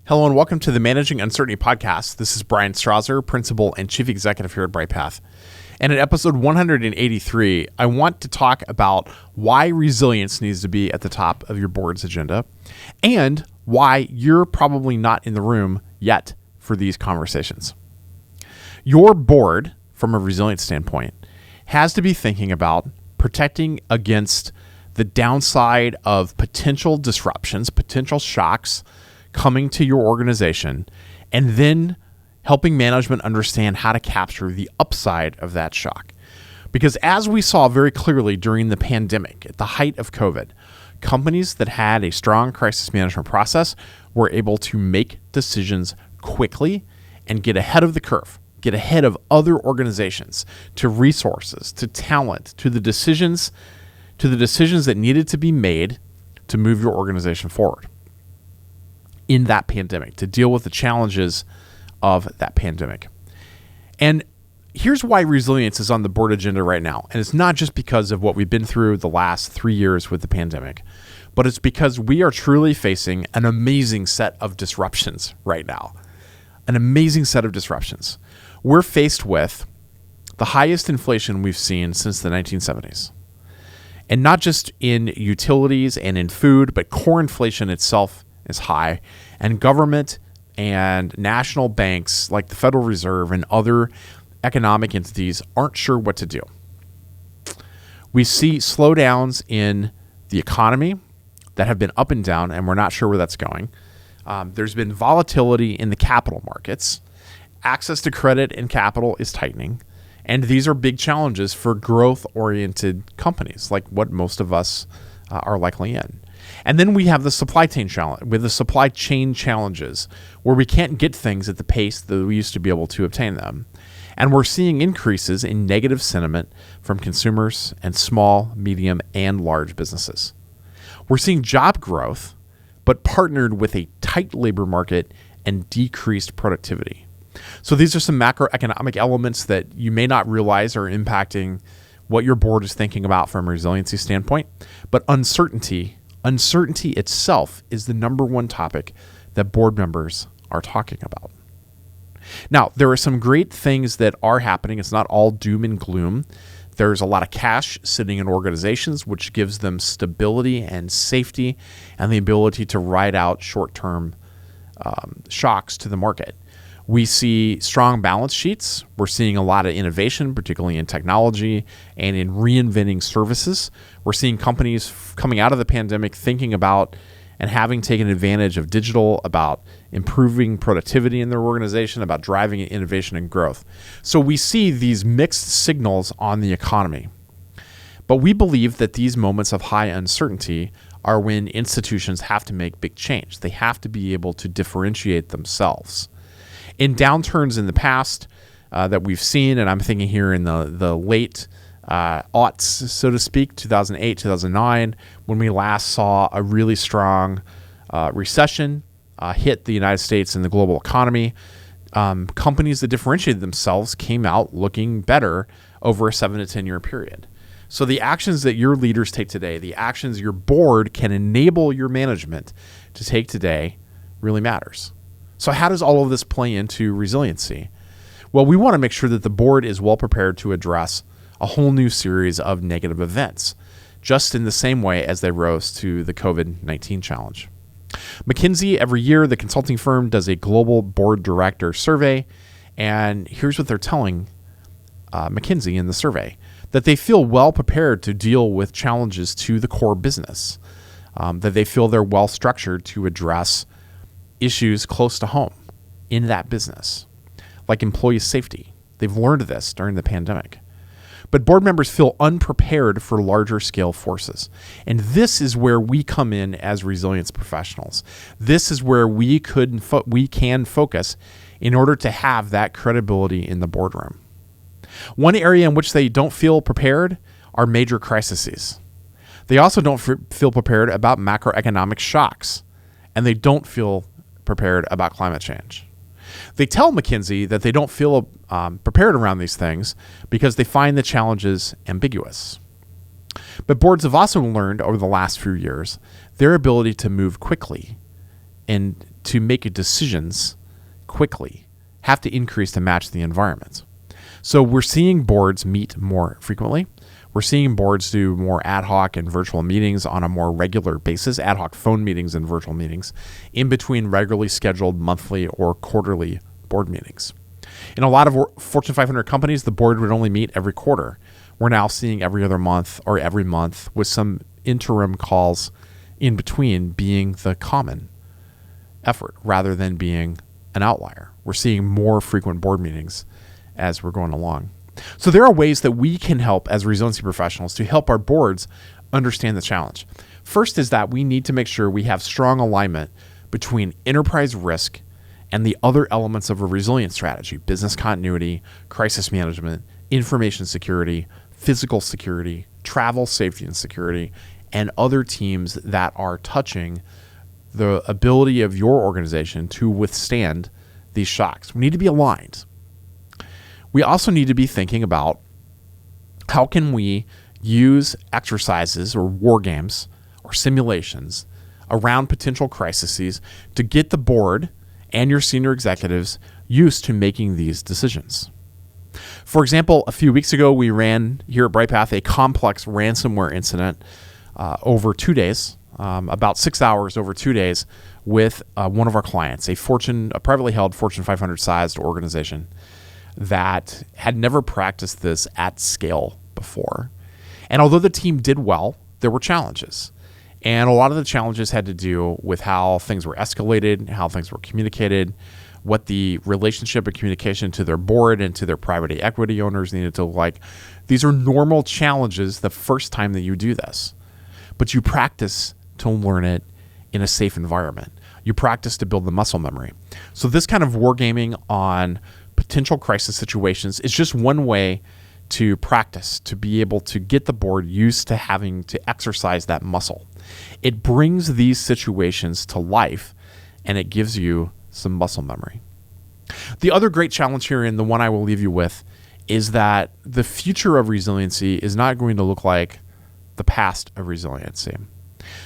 Hello and welcome to the Managing Uncertainty podcast. This is Bryan Strawser, Principal and Chief Executive here at Bryghtpath. And in episode 183, I want to talk about why resilience needs to be at the top of your board's agenda and why you're probably not in the room yet for these conversations. Your board, from a resilience standpoint, has to be thinking about protecting against the downside of potential disruptions, potential shocks coming to your organization, and then helping management understand how to capture the upside of that shock. Because as we saw very clearly during the pandemic, at the height of COVID, companies that had a strong crisis management process were able to make decisions quickly and get ahead of the curve, get ahead of other organizations, to resources, to talent, to the decisions that needed to be made to move your organization forward in that pandemic, to deal with the challenges of that pandemic. And here's why resilience is on the board agenda right now. And it's not just because of what we've been through the last 3 years with the pandemic, but it's because we are truly facing an amazing set of disruptions right now. An amazing set of disruptions. We're faced with the highest inflation we've seen since the 1970s. And not just in utilities and in food, but core inflation itself is high, and government and national banks like the Federal Reserve and other economic entities aren't sure what to do. We see slowdowns in the economy that have been up and down, and we're not sure where that's going. There's been volatility in the capital markets. Access to credit and capital is tightening, and these are big challenges for growth-oriented companies like what most of us are likely in. And then we have the supply chain challenge, with the supply chain challenges, where we can't get things at the pace that we used to be able to obtain them. And we're seeing increases in negative sentiment from consumers and small, medium, and large businesses. We're seeing job growth, but partnered with a tight labor market and decreased productivity. So these are some macroeconomic elements that you may not realize are impacting what your board is thinking about from a resiliency standpoint, but uncertainty itself is the number one topic that board members are talking about. Now, there are some great things that are happening. It's not all doom and gloom. There's a lot of cash sitting in organizations, which gives them stability and safety and the ability to ride out short-term shocks to the market. We see strong balance sheets. We're seeing a lot of innovation, particularly in technology and in reinventing services. We're seeing companies coming out of the pandemic thinking about and having taken advantage of digital, about improving productivity in their organization, about driving innovation and growth. So we see these mixed signals on the economy. But we believe that these moments of high uncertainty are when institutions have to make big change. They have to be able to differentiate themselves. In downturns in the past that we've seen, and I'm thinking here in the late aughts, so to speak, 2008, 2009, when we last saw a really strong recession hit the United States and the global economy, companies that differentiated themselves came out looking better over a 7 to 10 year period. So the actions that your leaders take today, the actions your board can enable your management to take today really matters. So how does all of this play into resiliency? Well, we want to make sure that the board is well prepared to address a whole new series of negative events, just in the same way as they rose to the COVID-19 challenge. McKinsey, every year, the consulting firm, does a global board director survey, and here's what they're telling McKinsey in the survey, that they feel well prepared to deal with challenges to the core business, that they feel they're well structured to address issues close to home in that business, like employee safety. They've learned this during the pandemic. But board members feel unprepared for larger scale forces. And this is where we come in as resilience professionals. This is where we can focus in order to have that credibility in the boardroom. One area in which they don't feel prepared are major crises. They also don't feel prepared about macroeconomic shocks, and they don't feel prepared about climate change. They tell McKinsey that they don't feel prepared around these things because they find the challenges ambiguous. But boards have also learned over the last few years their ability to move quickly and to make decisions quickly have to increase to match the environment. So we're seeing boards meet more frequently. We're seeing boards do more ad hoc and virtual meetings on a more regular basis, ad hoc phone meetings and virtual meetings, in between regularly scheduled monthly or quarterly board meetings. In a lot of Fortune 500 companies, the board would only meet every quarter. We're now seeing every other month or every month, with some interim calls in between being the common effort rather than being an outlier. We're seeing more frequent board meetings as we're going along. So there are ways that we can help as resiliency professionals to help our boards understand the challenge. First is that we need to make sure we have strong alignment between enterprise risk and the other elements of a resilient strategy: business continuity, crisis management, information security, physical security, travel safety and security, and other teams that are touching the ability of your organization to withstand these shocks. We need to be aligned. We also need to be thinking about how can we use exercises or war games or simulations around potential crises to get the board and your senior executives used to making these decisions. For example, a few weeks ago, we ran here at Bryghtpath a complex ransomware incident over 2 days, about 6 hours over 2 days, with one of our clients, a privately held Fortune 500 sized organization that had never practiced this at scale before. And although the team did well, there were challenges. And a lot of the challenges had to do with how things were escalated, how things were communicated, what the relationship and communication to their board and to their private equity owners needed to look like. These are normal challenges the first time that you do this, but you practice to learn it in a safe environment. You practice to build the muscle memory. So this kind of wargaming on potential crisis situations is just one way to practice, to be able to get the board used to having to exercise that muscle. It brings these situations to life, and it gives you some muscle memory. The other great challenge here, and the one I will leave you with, is that the future of resiliency is not going to look like the past of resiliency.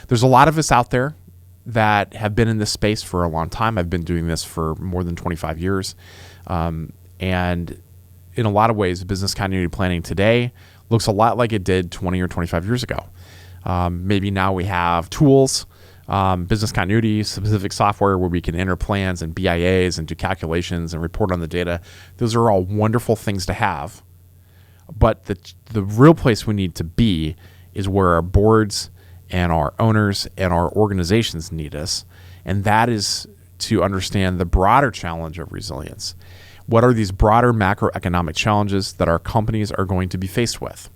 There's a lot of us out there that have been in this space for a long time. I've been doing this for more than 25 years. And in a lot of ways, business continuity planning today looks a lot like it did 20 or 25 years ago. Maybe now we have tools, business continuity, specific software where we can enter plans and BIAs and do calculations and report on the data. Those are all wonderful things to have. But the real place we need to be is where our boards and our owners and our organizations need us. And that is to understand the broader challenge of resilience. What are these broader macroeconomic challenges that our companies are going to be faced with?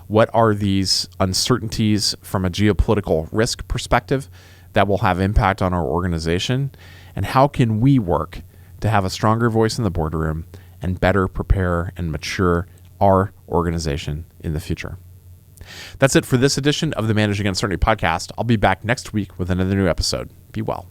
What are these uncertainties from a geopolitical risk perspective that will have impact on our organization? And how can we work to have a stronger voice in the boardroom and better prepare and mature our organization in the future? That's it for this edition of the Managing Uncertainty podcast. I'll be back next week with another new episode. Be well.